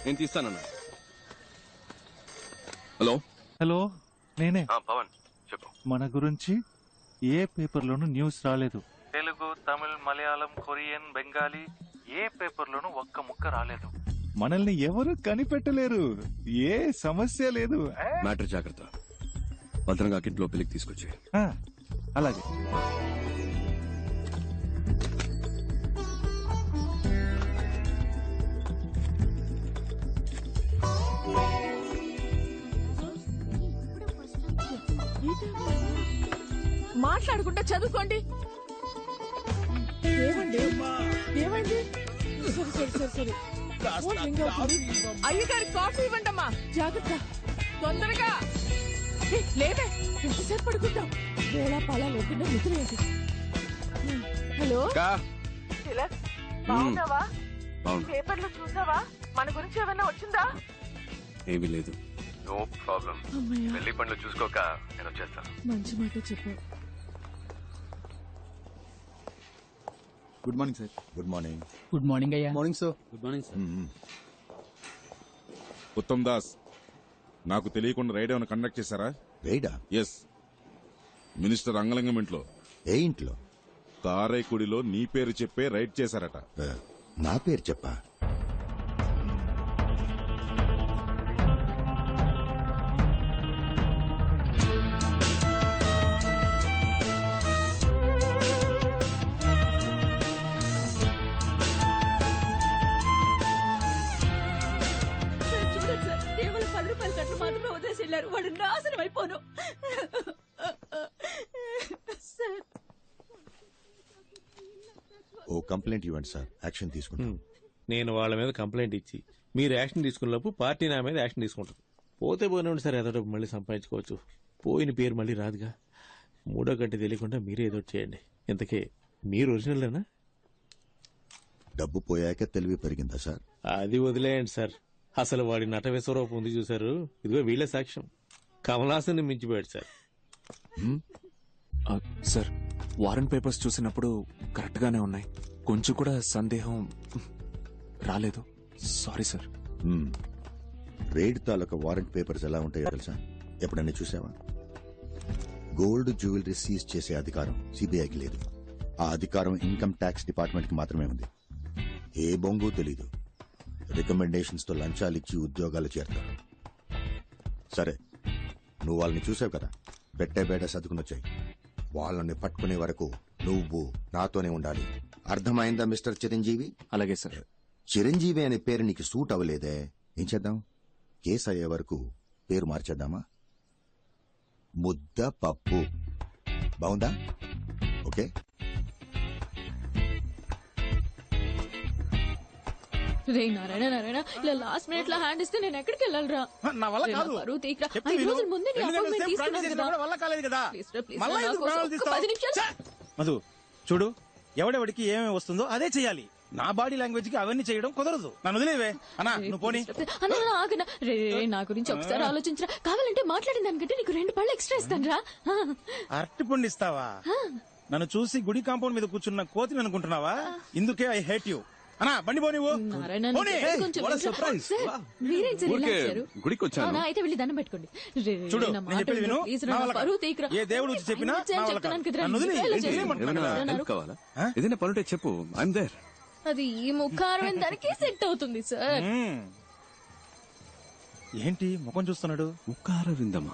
నేను తీస్తానన్నా. Hello hello, నేనే. పవన్ చెప్పు. మన గురించి ఏ పేపర్లోనూ న్యూస్ రాలేదు. తెలుగు, తమిళ్, మలయాళం, కొరియన్, బెంగాలీ ఏ పేపర్లోనూ ఒక్క ముక్క రాలేదు. మనల్ని ఎవరు కనిపెట్టలేరు. ఏ సమస్య లేదు. మ్యాటర్ జాగ్రత్త. భద్రంగా ఇంట్లో పెళ్లికి తీసుకొచ్చి. అలాగే. మాట్లాడుకుంటా చదువుకోండి. ఏమైంది? సరే అయ్యగారి కాఫీ ఇవ్వండమ్మా. జాగ్రత్త, తొందరగా లేవే. ఎంతసేపు పడుకుంటాం? వేళ పాలా లేకుండా నిద్రలేదు. హలో బాగున్నావా? పేపర్లు చూసావా? మన గురించి ఏమైనా వచ్చిందా? ఏమీ లేదు. No problem. పెళ్లి పనులు చూసుకోక నేను వచ్చేస్తాను. మంచి మాట చెప్పు. Good morning sir. Good morning. Good morning అయ్యా. Morning sir. Good morning sir. Uttam Das, నాకు తెలియకుండా రైడ్ ఏమైనా కండక్ట్ చేశారా? రైడా? ఎస్. మినిస్టర్ అంగలింగం ఇంట్లో. ఏ ఇంట్లో? కారైకుడిలో నీ పేరు చెప్పే రైడ్ చేశారట. నా పేరు చెప్పా? వాడు నాశనం అయిపోను. ఓ కంప్లైంట్ ఇవ్వండి సార్, యాక్షన్ తీసుకుంటాం. నేను వాళ్ళ మీద కంప్లైంట్ ఇచ్చి మీరు యాక్షన్ తీసుకున్నప్పుడు పార్టీ నా మీద యాక్షన్ తీసుకుంటారు. పోతే పోయినండి సార్, ఏదో మళ్ళీ సంపాదించుకోవచ్చు. పోయిన పేరు మళ్ళీ రాదుగా. మూడో గంట తెలియకుండా మీరే ఏదో చేయండి. ఇంతకే మీరు ఒరిజినల్లేనా? డబ్బు పోయాక తెలివి పెరిగిందా సార్? అది వదిలేయండి సార్. అసలు వాడి నట విశ్వరూపం ఉంది చూసారు. ఇదిగో వీళ్ళే సాక్ష్యం. కమలాసన్ని మించిపోయాడు సార్. సార్, వారెంట్ పేపర్స్ చూసినప్పుడు కరెక్ట్ గానే ఉన్నాయి. కొంచెం కూడా సందేహం రాలేదు. Sorry sir. రైడ్ తాలూకా వారెంట్ పేపర్స్ ఎలా ఉంటాయో తెలుసా? ఎప్పుడన్నా చూసావా? గోల్డ్ జ్యువెలరీ సీజ్ చేసే అధికారం సిబిఐకి లేదు. ఆ అధికారం ఇన్కమ్ ట్యాక్స్ డిపార్ట్మెంట్ కి మాత్రమే ఉంది. ఏ బొంగు తెలీదు. రికమెండేషన్స్ తో లంచాలిచ్చి ఉద్యోగాలు చేరతారు. సరే, నువ్వు వాళ్ళని చూసావు కదా, పెట్టే బేట సర్దుకునొచ్చాయి. వాళ్ళని పట్టుకునే వరకు నువ్వు నాతోనే ఉండాలి. అర్థమైందా మిస్టర్ చిరంజీవి? అలాగే సార్. చిరంజీవి అనే పేరు నీకు సూట్ అవ్వలేదే, ఏం చేద్దాం? కేసు అయ్యే వరకు పేరు మార్చేద్దామా? ముద్ద పప్పు. బాగుందా? ఓకే. రే నారాయణ నారాయణ, ఇలా లాస్ట్ మినిట్ లో హ్యాండ్ ఇస్తే నేను ఎక్కడికి వెళ్ళాలరా? నా వల్ల కాదు. 5 రోజుల ముందే నీ అపాయింట్మెంట్ తీసుకున్నాను వల్ల కాలేదు కదా. మధు చూడు, ఎవడెవడికి ఏమేమి వస్తుందో అదే చెయ్యాలి. నా బాడీ లాంగ్వేజ్ కి అవన్నీ చేయడం కుదరదు. నన్ను వదిలేవే అన్నా, నువ్వు పోనీ. ఆగనా రే, నా గురించి ఒకసారి ఆలోచించరా. కావాలంటే మాట్లాడిన దానికంటే నీకు 2 పళ్ళు ఎక్స్ట్రా ఇస్తాను రా. అరటి పండు ఇస్తావా? నన్ను చూసి గుడి కాంపౌండ్ మీద కూర్చున్న కోతిని అనుకుంటున్నావా? ఇందుకే ఐ హేట్ యూ. అన్నా బండి పోనీ. గుడికి వచ్చాను. అయితే వెళ్ళి దండం పెట్టుకోండి. చూడు, ఏ దేవుడు వచ్చి చెప్పినా కావాలా? ఏదైనా పనుంటే చెప్పు, ఐఎమ్ దేర్. అది ఈ ముఖారం దానికి సెట్ అవుతుంది సార్. ఏంటి ముఖం చూస్తున్నాడు? ముఖారవిందమా?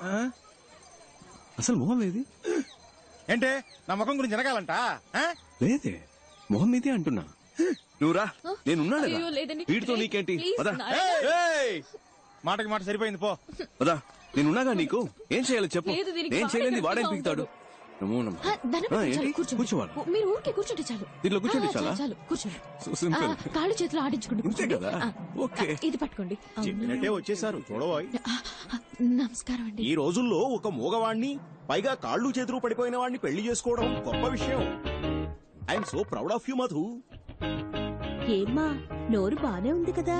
అసలు మొహం ఏది? ఏంటే నా ముఖం గురించి వెనకాలంట? లేదే, మొహం మీదే అంటున్నా. నువ్వురా, నేనున్నాడు. వీటితో నీకేంటి? మాటకి మాట సరిపోయింది, పో. పదా, నేనున్నాగా. నీకు ఏం చేయాలో చెప్పు. నేను చేయలేని వాడేం పీకుతాడు. కూర్చోవాలి. మీరు ఊరికే కూర్చుంటే చాలు. దీంట్లో కూర్చోండి. చాలా కూర్చోండి. కాళ్ళు చేతులు ఆడించుకోండి కదా. ఓకే, ఇది పట్టుకోండి. చెప్పినట్టే వచ్చేసారు. చూడబోయ్, నమస్కారం అండి. ఈ రోజుల్లో ఒక మూగవాణ్ణి, పైగా కాళ్ళు చేతులు పడిపోయిన వాడిని పెళ్లి చేసుకోవడం గొప్ప విషయం. I'm so proud of you Madhu. ఏమ్మా, నోరు బానే ఉంది కదా?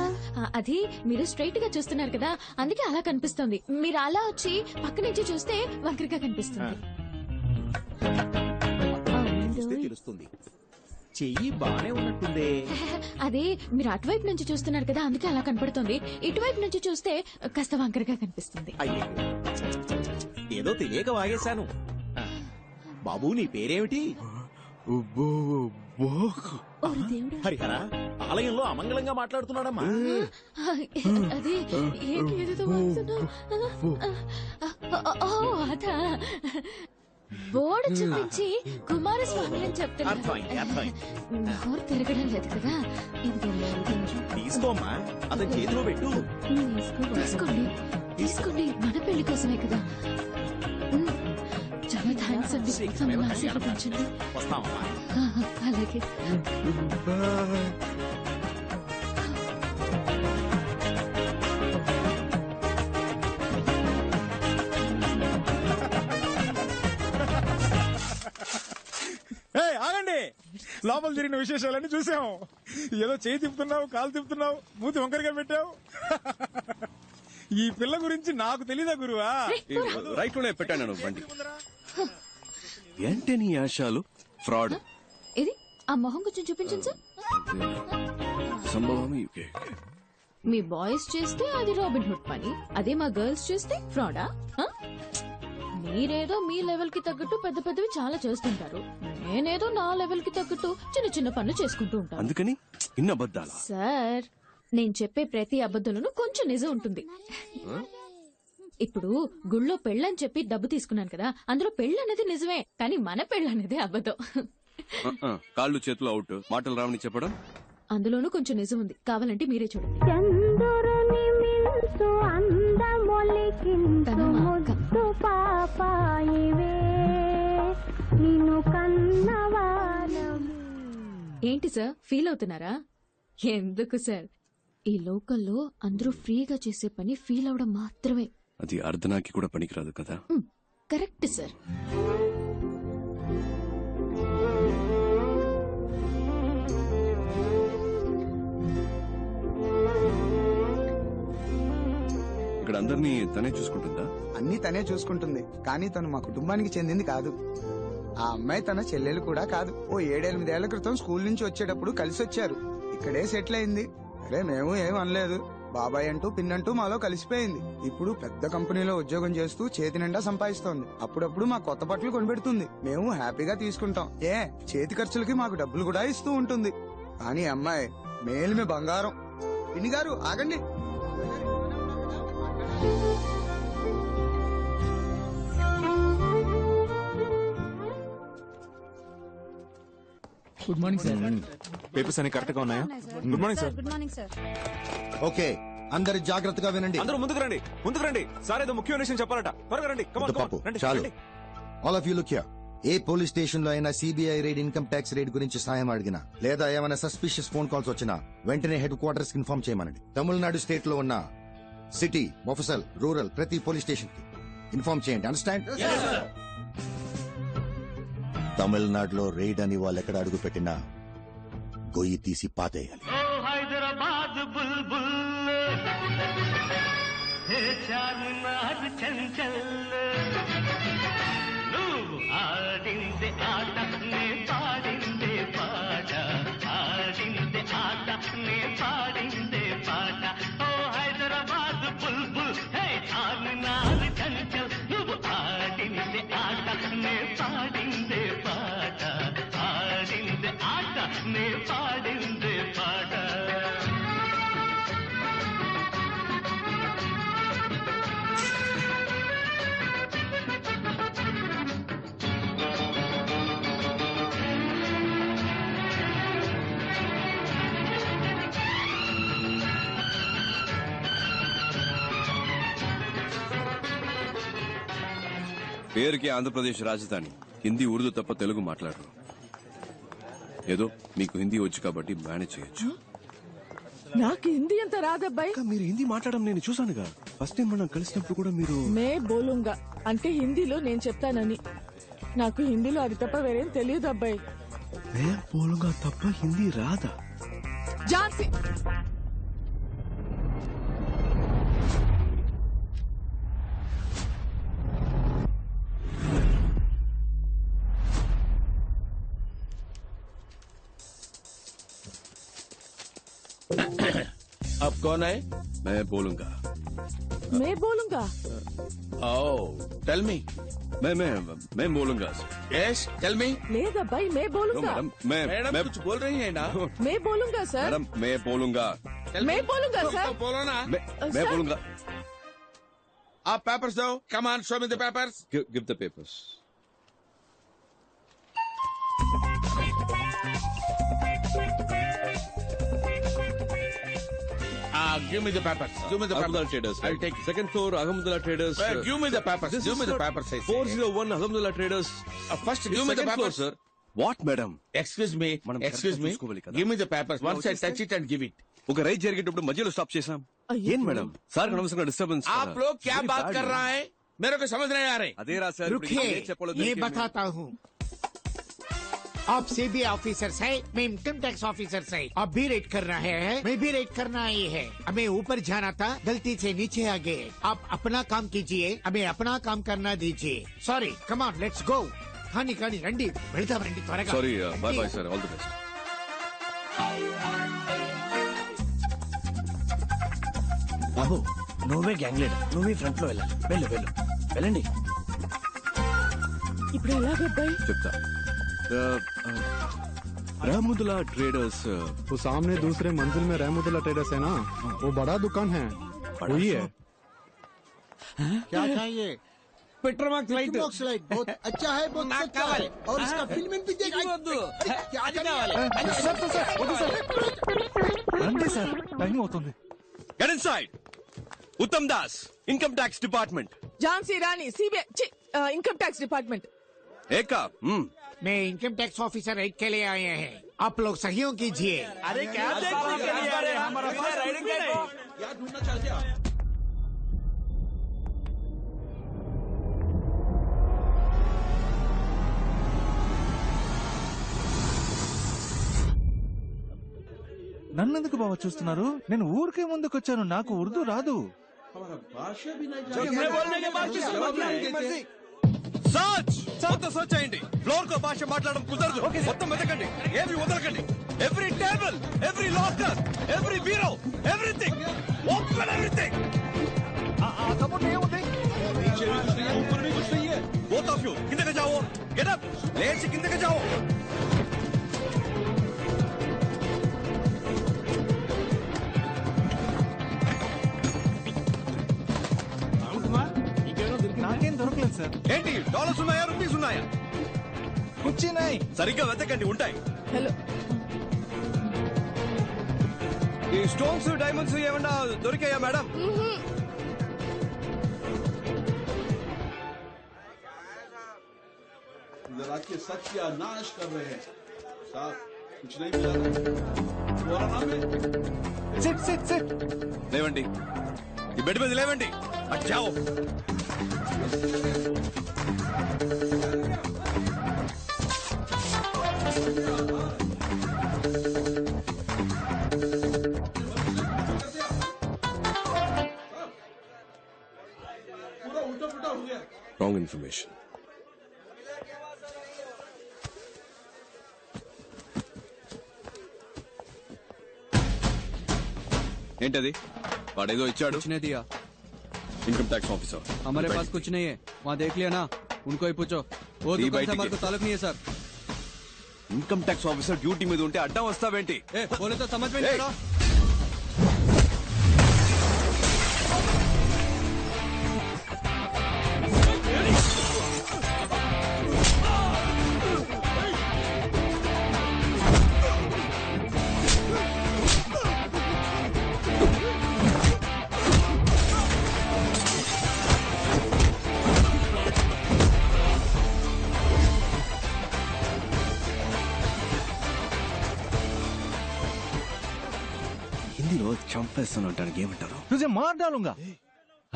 అది మీరు స్ట్రైట్ గా చూస్తున్నారు కదా, అందుకే అలా కనిపిస్తుంది. మీరు అలా వచ్చి పక్క నుంచి చూస్తే వంకరగా కనిపిస్తుంది. తెలుస్తుంది. చెయ్యి బానే ఉన్నట్టుందే. అదే మీరు అటువైపు నుంచి చూస్తున్నారు కదా, అందుకే అలా కనపడుతుంది. ఇటువైపు నుంచి చూస్తే కాస్త వంకరగా కనిపిస్తుంది. అయ్యో, ఏదో తెలియక వాగేశాను. బాబు నీ పేరేమిటి? ఓరి దేవుడా. హరిహర, ఆలయంలో అమంగళంగా మాట్లాడుతున్నాడమ్మా. అదే ఏంటి ఏదేదో వాగుతున్నావ్? ఓ, అదా బోర్డు చూపించి కుమారస్వామి అని చెప్తున్నారు. అర్థమైంది. నోరు తిరగడం లేదు కదా. ఇది తీసుకోమ్మా, అతని చేతిలో పెట్టు. తీసుకోండి తీసుకోండి, మన పెళ్లి కోసమే కదా. చాలా థ్యాంక్స్ అండి, మమ్మల్ని ఆశీర్వదించండి. వస్తామమ్మా. అలాగే. ఆగండి, లోపల జరిగిన విశేషాలన్నీ చూసాము. ఏదో చేయి తిప్పుతున్నావు, కాలు తిప్పుతున్నావు, మూతి వంకరగా పెట్టావు. ఈ పిల్ల గురించి నాకు తెలీదా గురువా? రైట్ లోనే పెట్టాను బండి. ఏంటి నీ ఆశాలు? ఫ్రాడ్ ఇది ఆ మొహం కొంచెం చూపించండి సార్. సంభవం. మీ బాయ్స్ చేస్తే అది రాబిన్ హుడ్ పని, అదే మా గర్ల్స్ చేస్తే ఫ్రాడా? మీరేదో మీ లెవెల్ కి తగ్గట్టు పెద్ద పెద్దవి చాలా చేస్తుంటారు, నేనేదో నా లెవెల్ కి తగ్గట్టు చిన్న చిన్న పనులు చేసుకుంటూ ఉంటాను. అందుకని ఇన్న అబద్ధాలా? సార్, నేను చెప్పే ప్రతి అబద్ధంలోనూ కొంచెం నిజం ఉంటుంది. ఇప్పుడు గుళ్ళో పెళ్ళని చెప్పి డబ్బు తీసుకున్నాను కదా, అందులో పెళ్ళనేది నిజమే, కానీ మన పెళ్ళనేది అబద్ధం. కాళ్ళు చేతులు అవుట్, మాటలు రావని చెప్పడం అందులోనూ కొంచెం నిజం ఉంది, కావాలంటే మీరే చూడండి. తను మా అక్క. ఏంటి సార్, ఫీల్ అవుతున్నారా? ఎందుకు సార్, ఈ లోకల్లో అందరూ ఫ్రీగా చేసే పని ఫీల్ అవడం మాత్రమే. అది అర్ధనాకి కూడా పనికిరాదు కదా. Correct sir. ఇక్కడ అందరినీ తనే చూసుకుంటుందా? అన్ని తనే చూసుకుంటుంది, కానీ తను మా కుటుంబానికి చెందింది కాదు. ఆ అమ్మాయి తన చెల్లెలు కూడా కాదు. ఓ 7-8 క్రితం స్కూల్ నుంచి వచ్చేటప్పుడు కలిసి వచ్చారు, ఇక్కడే సెటిల్ అయింది. అరే మేము ఏం అనలేదు, బాబాయ్ అంటూ పిన్నంటూ మాలో కలిసిపోయింది. ఇప్పుడు పెద్ద కంపెనీలో ఉద్యోగం చేస్తూ చేతి నిండా సంపాదిస్తోంది. అప్పుడప్పుడు మా కొత్త బట్టలు కొనిపెడుతుంది, మేము హ్యాపీగా తీసుకుంటాం. చేతి ఖర్చులకి మాకు డబ్బులు కూడా ఇస్తూ ఉంటుంది. కానీ అమ్మాయి మేలిమే బంగారం. పిన్ని గారు ఆగండి. Good morning sir. పేపర్స్ అన్ని కరెక్ట్ గా ఉన్నాయా? Good morning sir. Good morning sir. Okay, అందరు జాగ్రత్తగా వినండి. అందరూ ముందుకు రండి. సార్ ఏదో ముఖ్యమైన విషయం చెప్పాలట, త్వరగా రండి. Come on, come on. పాపు రండి, చాలు. రండి. All of you look here. A police station లో అయినా CBI raid, income tax raid గురించి సాయం అడిగినా, లేదా ఏమైనా సస్పిషియస్ ఫోన్ కాల్స్ వచ్చినా వెంటనే హెడ్ క్వార్టర్స్ కి ఇన్ఫార్మ్ చేయమనండి. తమిళనాడు స్టేట్ లో ఉన్న సిటీ, మొఫసల్, రూరల్ ప్రతి పోలీస్ స్టేషన్ కి ఇన్ఫార్మ్ చేయండి. అండర్స్టాండ్? తమిళనాడులో రైడ్ అని వాళ్ళు ఎక్కడ అడుగు పెట్టినా గొయ్యి తీసి పాతేయాలి. హైదరాబాద్ బుల్బుల్ చార్మినార్ చంచల్, నువ్వు ఆడిందే ఆట నే పాడిందే పాట, ఆడిందే ఆట నే పాడిందే పాట. ఓ హైదరాబాద్ బుల్బుల్ హే చార్మినార్ చంచల్, నువ్వు ఆడిందే ఆట నే పాడిందే పాట, ఆడిందే ఆట నే పాడిందే పాట. పేరుకి ఆంధ్రప్రదేశ్ రాజధాని, హిందీ ఉర్దూ తప్ప తెలుగు మాట్లాడరు. ఏదో మీకు హిందీ వచ్చు కాబట్టి మేనేజ్ చేయొచ్చు. నాకు హిందీ అంత రాదబ్బాయి. మీరు హిందీ మాట్లాడడం నేను చూసానుగా, ఫస్ట్ టైం మనం కలిసినప్పుడు కూడా మీరు మే బోలుంగా అంటే హిందీలో నేను చెప్తానని. నాకు హిందీలో అది తప్ప వేరేం తెలియదు అబ్బాయి. మే బోలుగా తప్ప హిందీ రాదా? ఝాన్సీ अब कौन है? मैं बोलूंगा. मैं बोलूंगा. Oh, tell me. मैं बोलूंगा. Yes, tell me. లేదబ్బాయి मैं बोलूंगा. मैडम कुछ बोल रही है ना? मैं बोलूंगा सर. मैडम मैं बोलूंगा. मैं बोलूंगा सर. तो बोलो ना. मैं बोलूंगा. आप पेपर्स दो. Come on, show me the papers. Give the papers. Give me the papers. Give me the Ahmedullah papers. Traders. I'll take it. Second floor, Ahmedullah Traders. Give me the papers. This Give is me the for papers. I say. 401 Ahmedullah Traders. First, give me the Second floor, papers. sir. What, madam? Excuse me. మనం Excuse me. చూసుకోవాలి కదా. Give me the papers. Once I touch it and give it. ఒక ride జరిగేటప్పుడు మధ్యలో stop చేసాం. ఏం madam? Sir అనవసరంగా disturbance. आप लोग क्या बात कर रहा है? मेरे को समझ नहीं आ रहे. అదే రా సార్. रुकिए, ये बताता हूँ. आप सीबीआई ऑफिसर है, मैं इनकम टैक्स ऑफिसर है. आप भी रेड कर रहे हैं, मैं भी रेड करना ही है. हमें ऊपर जाना था, गलती से नीचे आ गए. आप अपना काम कीजिए, हमें अपना काम करना दीजिए. Sorry, come on, let's go. खानी खानी రండి, వెళ్దాం రండి త్వరగా. Sorry, bye bye sir, all the best. బాబు నువ్వే గ్యాంగ్ లీడర్, నువ్వే ఫ్రంట్ లో వెళ్ళాలి. వెళ్ళు వెళ్ళు వెళ్ళండి. ఇప్పుడు ఎలాగబ్బాయి? చెప్తా. रहमुदुल्ला ट्रेडर्स, वो सामने दूसरे मंजिल में रहमुदुल्ला ट्रेडर्स है ना, वो बड़ा दुकान है, वही है. क्या चाहिए? Petromax light. पेट्रोमाक्स लाइट बहुत अच्छा है, बहुत सस्ता है, और इसका फिल्म भी देखा. क्या రండి సార్, టైం అవుతుంది. Get inside. उत्तम दास, इनकम टैक्स डिपार्टमेंट. ఝాన్సీ రాణి सीबीआई इनकम टैक्स डिपार्टमेंट. एका. मैं इनकम टैक्स ऑफिसर रेड के लिए आए हैं. आप लोग सहयोग कीजिए. अरे क्या देखने के लिए आ रहे हैं? हमारा पास राइडिंग है. क्या ढूंढना चाहते हो? నన్నెందుకు బావ చూస్తున్నారు? నేను ఊరికే ముందుకొచ్చాను, నాకు ఉర్దూ రాదు. మొత్తం సర్చ్ చేయండి. ఫ్లోర్ కో భాష మాట్లాడడం కుదరదు. మొత్తం వెతకండి, ఏమి వదలకండి. Every table, every locker, every bureau, everything, open everything. ऊपर भी कुछ नहीं है. बोथ ऑफ यू किंदे जाओ. गेट अप, लेट से किंदे जाओ. నాకేం దొరకలేదు సార్. ఏంటి డాలర్స్ ఉన్నాయా, రూపీస్ ఉన్నాయా? వచ్చినాయి. సరిగ్గా వెతకండి, ఉంటాయి. హలో, ఈ స్టోన్స్, డైమండ్స్ ఏమన్నా దొరికాయా మేడం? जरा के सच का नाश कर रहे हैं साहब. कुछ नहीं मिला. SIT SIT SIT. లేవండి, ఈ బెడ్ మీద లేవండి. అచ్చావు. पूरा उल्टा पुल्टा हो गया. Wrong information. ఏంటది? వాడేదో ఇచ్చాడు. दिया. इनकम टैक्स ऑफिसर, हमारे पास कुछ नहीं है, वहाँ देख लिया ना, उनको ही पूछो. वो दी दुकान बैठ से हमारे के. को ताल्लुक नहीं है sir. Income tax officer duty మీద ఉంటే అడ్డం వస్తావేంటి? बोले तो समझ में नहीं आ रहा. హిందీలో చంపేస్తాను అంటానికి ఏమంటారు? తుజే మార్ డాలుంగా.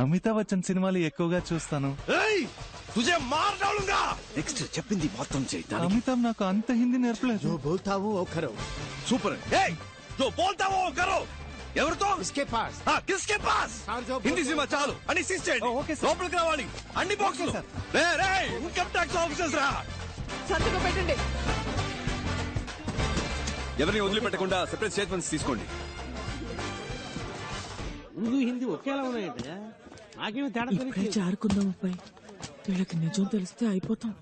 అమితాబ్ బచ్చన్ సినిమాలు ఎక్కువగా చూస్తాను. తుజే మార్ డాలుంగా. నెక్స్ట్ చెప్పింది మొత్తం చేయి. అమితాబ్ నాకు అంత హిందీ నేర్పలేదు. जो बोलता हूँ वो करो. సూపర్. ఏయ్, जो बोलता वो करो. ఎవరితో? इसके पास. కిస్కే పాస్. హిందీ సినిమా చాలు అని సీజ్ చేయండి. లోపలికి రావాలి అన్ని బాక్సులు. ఇన్కమ్ ట్యాక్స్ ఆఫీసర్స్ రా. సంతకం పెట్టండి. ఎవరిని వదిలిపెట్టకుండా సెపరేట్ స్టేట్మెంట్స్ తీసుకోండి. ఉర్దూ హిందీ ఒకేలా ఉన్నాయంటే నాకేమీ తేడా ఇప్పుడే జారుకుందాం అబ్బాయి వీళ్ళకి నిజం తెలిస్తే అయిపోతాం